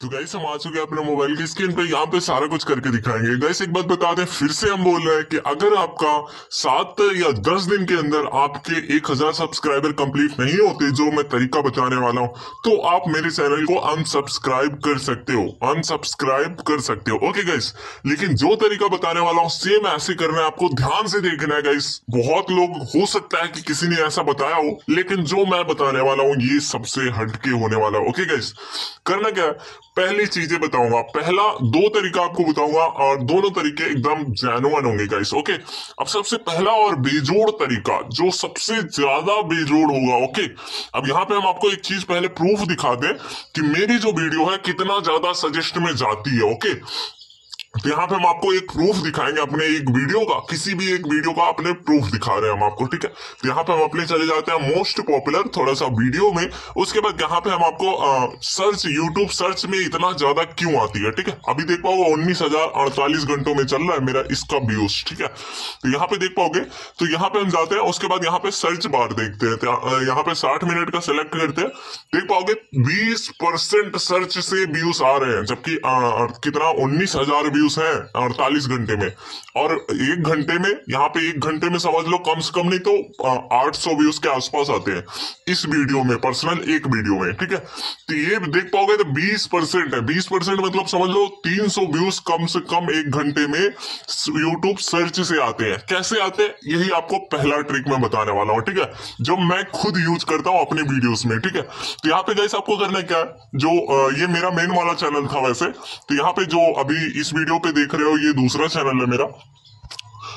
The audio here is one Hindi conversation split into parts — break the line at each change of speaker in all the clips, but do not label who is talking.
तो गाइस हम आ चुके हैं अपने मोबाइल की स्क्रीन पे। यहाँ पे सारा कुछ करके दिखाएंगे। गाइस एक बात बता दें, फिर से हम बोल रहे हैं कि अगर आपका 7 या 10 दिन के अंदर आपके 1000 सब्सक्राइबर कंप्लीट नहीं होते, जो मैं तरीका बताने वाला हूँ, तो आप मेरे चैनल को अनसब्सक्राइब कर सकते हो, अनसब्सक्राइब कर सकते हो। ओके गाइस, लेकिन जो तरीका बताने वाला हूँ सेम ऐसे करना है, आपको ध्यान से देखना है गाइस। बहुत लोग हो सकता है कि किसी ने ऐसा बताया हो, लेकिन जो मैं बताने वाला हूँ ये सबसे हटके होने वाला है। ओके गाइस, करना क्या है, पहली चीजें बताऊंगा, पहला 2 तरीका आपको बताऊंगा और दोनों तरीके एकदम जेन्युइन होंगे गाइस। ओके, अब सबसे पहला और बेजोड़ तरीका, जो सबसे ज्यादा बेजोड़ होगा। ओके, अब यहाँ पे हम आपको एक चीज पहले प्रूफ दिखा दें कि मेरी जो वीडियो है कितना ज्यादा सजेस्ट में जाती है। ओके, तो यहाँ पे हम आपको एक प्रूफ दिखाएंगे अपने एक वीडियो का, किसी भी एक वीडियो का अपने प्रूफ दिखा रहे हैं हम आपको। ठीक है, तो यहाँ पे हम अपने चले जाते हैं मोस्ट पॉपुलर थोड़ा सा वीडियो में। उसके बाद यहाँ पे हम आपको सर्च, यूट्यूब सर्च में इतना ज्यादा क्यों आती है। ठीक है, अभी देख पाओगे 19,048 घंटों में चल रहा है मेरा इसका व्यूज। ठीक है, तो यहाँ पे देख पाओगे। तो यहाँ पे हम जाते हैं, उसके बाद यहाँ पे सर्च बार देखते हैं, तो यहाँ पे 60 मिनट का सिलेक्ट करते हैं, देख पाओगे 20% सर्च से व्यूज आ रहे हैं, जबकि कितना 19,000 व्यूज है 48 घंटे में। और एक घंटे में, यहाँ पे एक घंटे में समझ लो कम से कम नहीं तो 800 व्यूज के आसपास आते हैं इस वीडियो में, पर्सनल एक वीडियो में। ठीक है, तो ये देख पाओगे तो 20% है। 20% मतलब समझ लो 300 व्यूज कम से कम एक घंटे में यूट्यूब सर्च से आते हैं। कैसे आते हैं, यही आपको पहला ट्रिक मैं बताने वाला हूँ। ठीक है, जो मैं खुद यूज करता हूँ अपने वीडियोस में। ठीक है, तो यहाँ पे गाइस आपको करना क्या है, जो ये मेरा मेन वाला चैनल था वैसे, तो यहाँ पे जो अभी इस वीडियो पे देख रहे हो ये दूसरा चैनल है मेरा।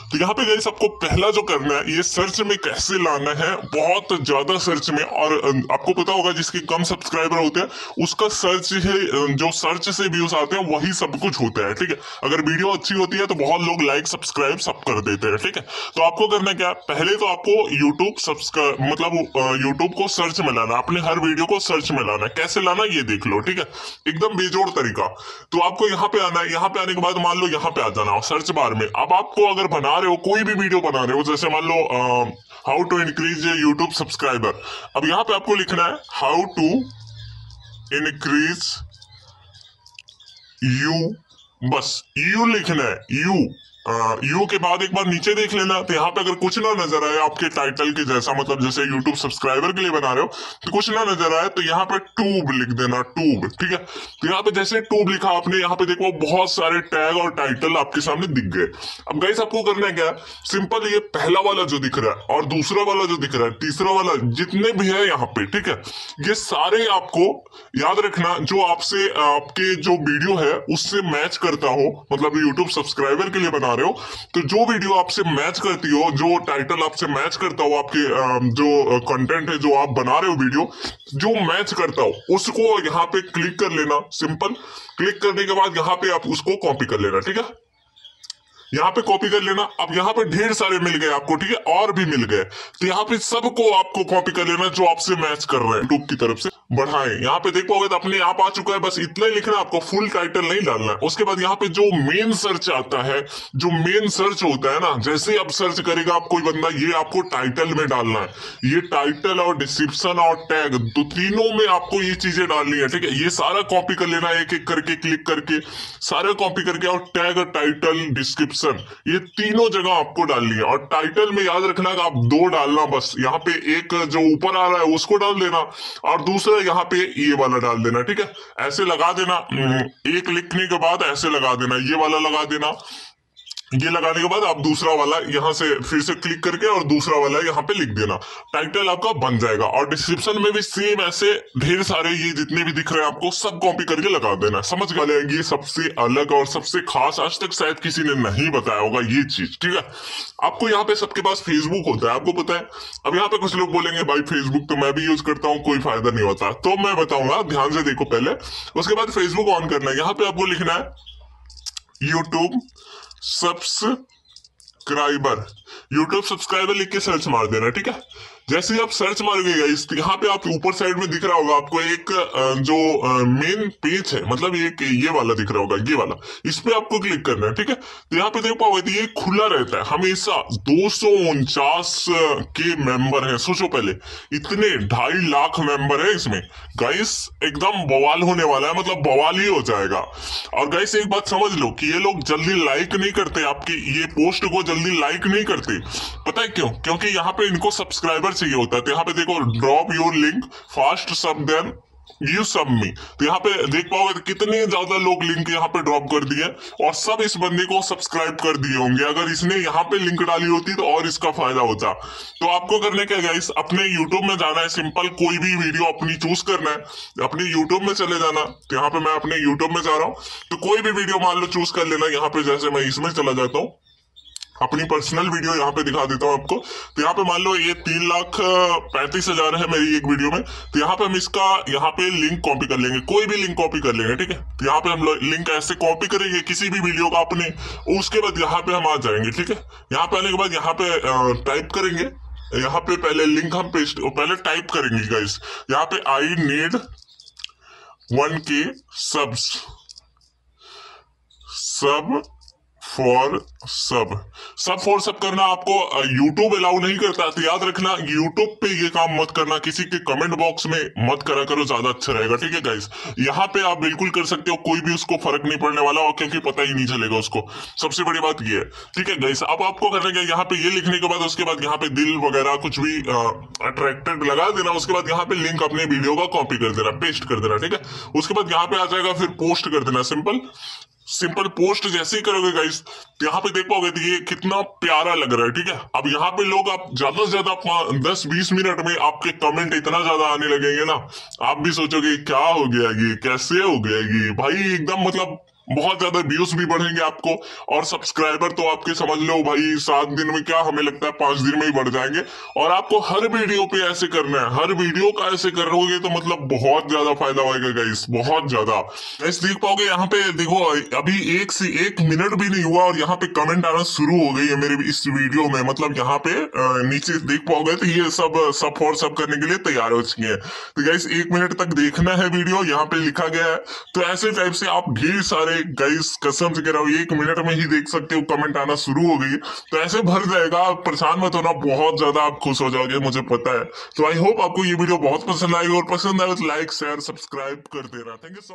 तो यहाँ पे गाइस आपको पहला जो करना है, ये सर्च में कैसे लाना है, बहुत ज्यादा सर्च में। और आपको पता होगा जिसके कम सब्सक्राइबर होते हैं उसका सर्च है, जो सर्च से व्यूज आते हैं वही सब कुछ होता है। ठीक है, अगर वीडियो अच्छी होती है तो बहुत लोग लाइक सब्सक्राइब सब कर देते हैं। ठीक है, तो आपको करना क्या है, पहले तो आपको यूट्यूब सब्सक्राइब मतलब यूट्यूब को सर्च में लाना, अपने हर वीडियो को सर्च में लाना। कैसे लाना ये देख लो। ठीक है, एकदम बेजोड़ तरीका। तो आपको यहाँ पे आना है, यहाँ पे आने के बाद मान लो यहाँ पे आ जाना सर्च बार में। अब आपको अगर बना रहे हो, कोई भी वीडियो बना रहे हो, जैसे मान लो how to increase YouTube subscriber, अब यहाँ पे आपको लिखना है हाउ टू इंक्रीज यू, बस यू लिखना है, यू। यू के बाद एक बार नीचे देख लेना, तो यहाँ पे अगर कुछ ना नजर आए आपके टाइटल के जैसा, मतलब जैसे यूट्यूब सब्सक्राइबर के लिए बना रहे हो, तो कुछ ना नजर आए तो यहाँ पे ट्यूब लिख देना, ट्यूब। ठीक है, तो यहाँ पे जैसे ट्यूब लिखा आपने, यहाँ पे देखो बहुत सारे टैग और टाइटल आपके सामने दिख गए। अब गाइस आपको करना है क्या, सिंपल, ये पहला वाला जो दिख रहा है और दूसरा वाला जो दिख रहा है, तीसरा वाला, जितने भी है यहाँ पे, ठीक है, ये सारे आपको याद रखना जो आपसे आपके जो वीडियो है उससे मैच करता हो, मतलब यूट्यूब सब्सक्राइबर के लिए बना रहे हो, तो जो वीडियो आपसे मैच करती हो, जो टाइटल आपसे मैच करता हो, आपके जो कंटेंट है जो आप बना रहे हो वीडियो, जो मैच करता हो उसको यहाँ पे क्लिक कर लेना। सिंपल, क्लिक करने के बाद यहाँ पे आप उसको कॉपी कर लेना। ठीक है, यहाँ पे कॉपी कर लेना। अब यहाँ पे ढेर सारे मिल गए आपको, ठीक है, और भी मिल गए, तो यहाँ पे सबको आपको कॉपी कर लेना जो आपसे मैच कर रहे हैं यूट्यूब की तरफ से बढ़ाएं। यहाँ पे देख पाओगे तो अपने आप आ चुका है, बस इतना ही लिखना, आपको फुल टाइटल नहीं डालना है। उसके बाद यहाँ पे जो मेन सर्च आता है, जो मेन सर्च होता है ना, जैसे ही आप सर्च करेगा आप कोई बंदा, ये आपको टाइटल में डालना है। ये टाइटल और डिस्क्रिप्शन और टैग, तो तीनों में आपको ये चीजें डालनी है। ठीक है, ये सारा कॉपी कर लेना, एक एक करके क्लिक करके सारे कॉपी करके, और टैग, टाइटल, डिस्क्रिप्शन, ये तीनों जगह आपको डालनी है। और टाइटल में याद रखना कि आप 2 डालना, बस यहाँ पे एक जो ऊपर आ रहा है उसको डाल देना और दूसरा यहाँ पे ये वाला डाल देना। ठीक है, ऐसे लगा देना, एक लिखने के बाद ऐसे लगा देना, ये वाला लगा देना। ये लगाने के बाद आप दूसरा वाला यहाँ से फिर से क्लिक करके और दूसरा वाला यहाँ पे लिख देना, टाइटल आपका बन जाएगा। और डिस्क्रिप्शन में भी सेम ऐसे ढेर सारे ये जितने भी दिख रहे हैं आपको सब कॉपी करके लगा देना। समझ गए, ये सबसे अलग और सबसे खास, आज तक शायद किसी ने नहीं बताया होगा ये चीज। ठीक है, आपको यहाँ पे सबके पास फेसबुक होता है, आपको पता है। अब यहाँ पे कुछ लोग बोलेंगे भाई फेसबुक तो मैं भी यूज करता हूँ, कोई फायदा नहीं होता, तो मैं बताऊंगा, ध्यान से देखो पहले। उसके बाद फेसबुक ऑन करना है, यहाँ पे आपको लिखना है यूट्यूब सब्सक्राइबर, यूट्यूब सब्सक्राइबर लिख के सर्च मार देना। ठीक है, जैसे ही आप सर्च मारोगे गाइस, यहाँ पे आप ऊपर साइड में दिख रहा होगा आपको एक जो मेन पेज है, मतलब ये वाला दिख रहा होगा, ये वाला, इस पे आपको क्लिक करना है। ठीक है, तो यहाँ पे देख पाओगे ये खुला रहता है हमेशा। 249 के मेंबर है, सोचो पहले, इतने 2.5 लाख मेंबर है इसमें गाइस। एकदम बवाल होने वाला है, मतलब बवाल ही हो जाएगा। और गाइस एक बात समझ लो कि ये लोग जल्दी लाइक नहीं करते, आपकी ये पोस्ट को जल्दी लाइक नहीं करते। पता है क्यों? क्योंकि यहाँ पे इनको सब्सक्राइबर चाहिए होता है। तो यहाँ पे देखो, ड्रॉप योर लिंक फास्ट सब देन यू सब मी, तो यहाँ पे देख पाओगे तो कितने ज्यादा लोग लिंक यहाँ पे ड्रॉप कर दिए, और सब इस बंदे को सब्सक्राइब कर दिए होंगे। अगर इसने यहाँ पे लिंक डाली होती तो और इसका फायदा होता। तो आपको करने क्या गाइस, अपने यूट्यूब में जाना है, सिंपल कोई भी वीडियो अपनी चूज करना है, अपने यूट्यूब में चले जाना। तो यहाँ पे मैं अपने यूट्यूब में जा रहा हूँ, तो कोई भी वीडियो मान लो चूज कर लेना। यहाँ पे जैसे मैं इसमें चला जाता हूँ, अपनी पर्सनल वीडियो यहाँ पे दिखा देता हूँ आपको। तो यहाँ पे मान लो ये 3,35,000 है मेरी एक वीडियो में। तो यहाँ पे हम इसका यहाँ पे लिंक कॉपी कर लेंगे, कोई भी लिंक कॉपी कर लेंगे। ठीक है, तो यहाँ पे हम लिंक ऐसे कॉपी करेंगे किसी भी वीडियो का अपने, उसके बाद यहाँ पे हम आ जाएंगे। ठीक है, यहाँ पे आने के बाद यहाँ पे टाइप करेंगे, यहाँ पे पहले लिंक हम पेस्ट पहले टाइप करेंगे गाइस। यहाँ पे आई नीड 1K सब फॉर सब करना आपको यूट्यूब अलाउ नहीं करता। तो याद रखना, यूट्यूब पे ये काम मत करना, किसी के कमेंट बॉक्स में मत करा करो, ज्यादा अच्छा रहेगा। ठीक है गाइस, यहाँ पे आप बिल्कुल कर सकते हो, कोई भी उसको फर्क नहीं पड़ने वाला, और क्योंकि पता ही नहीं चलेगा उसको। सबसे बड़ी बात ये है। ठीक है गाइस, अब आपको करने का यहाँ पे ये लिखने के बाद उसके बाद यहाँ पे दिल वगैरह कुछ भी अट्रैक्टेड लगा देना। उसके बाद यहाँ पे लिंक अपने वीडियो का कॉपी कर देना, पेस्ट कर देना। ठीक है, उसके बाद यहाँ पे आ जाएगा, फिर पोस्ट कर देना। सिंपल पोस्ट जैसे ही करोगे गाइस, तो यहाँ पे देख पाओगे तो ये कितना प्यारा लग रहा है। ठीक है, अब यहाँ पे लोग आप ज्यादा से ज्यादा 10-20 मिनट में आपके कमेंट इतना ज्यादा आने लगेंगे ना, आप भी सोचोगे क्या हो गया, ये कैसे हो गया ये भाई। एकदम मतलब बहुत ज्यादा व्यूज भी बढ़ेंगे आपको, और सब्सक्राइबर तो आपके समझ लो भाई 7 दिन में क्या, हमें लगता है 5 दिन में ही बढ़ जाएंगे। और आपको हर वीडियो पे ऐसे करना है, हर वीडियो का ऐसे करोगे तो मतलब बहुत ज्यादा फायदा होगा गाइस, बहुत ज्यादा। गाइस देख पाओगे यहाँ पे, देखो अभी 1 मिनट भी नहीं हुआ और यहाँ पे कमेंट आना शुरू हो गई है मेरे इस वीडियो में। मतलब यहाँ पे नीचे देख पाओगे तो ये सब फॉर सब करने के लिए तैयार हो चुके हैं। तो गाइस 1 मिनट तक देखना है वीडियो, यहाँ पे लिखा गया है। तो ऐसे टाइप से आप ढेर सारे गाइस, कसम से कह रहा हूँ 1 मिनट में ही देख सकते हो, कमेंट आना शुरू हो गई। तो ऐसे भर जाएगा, आप परेशान मत होना, बहुत ज्यादा आप खुश हो जाओगे, मुझे पता है। तो आई होप आपको ये वीडियो बहुत पसंद आएगी, और पसंद आए तो लाइक शेयर सब्सक्राइब कर देना। Thank you so much.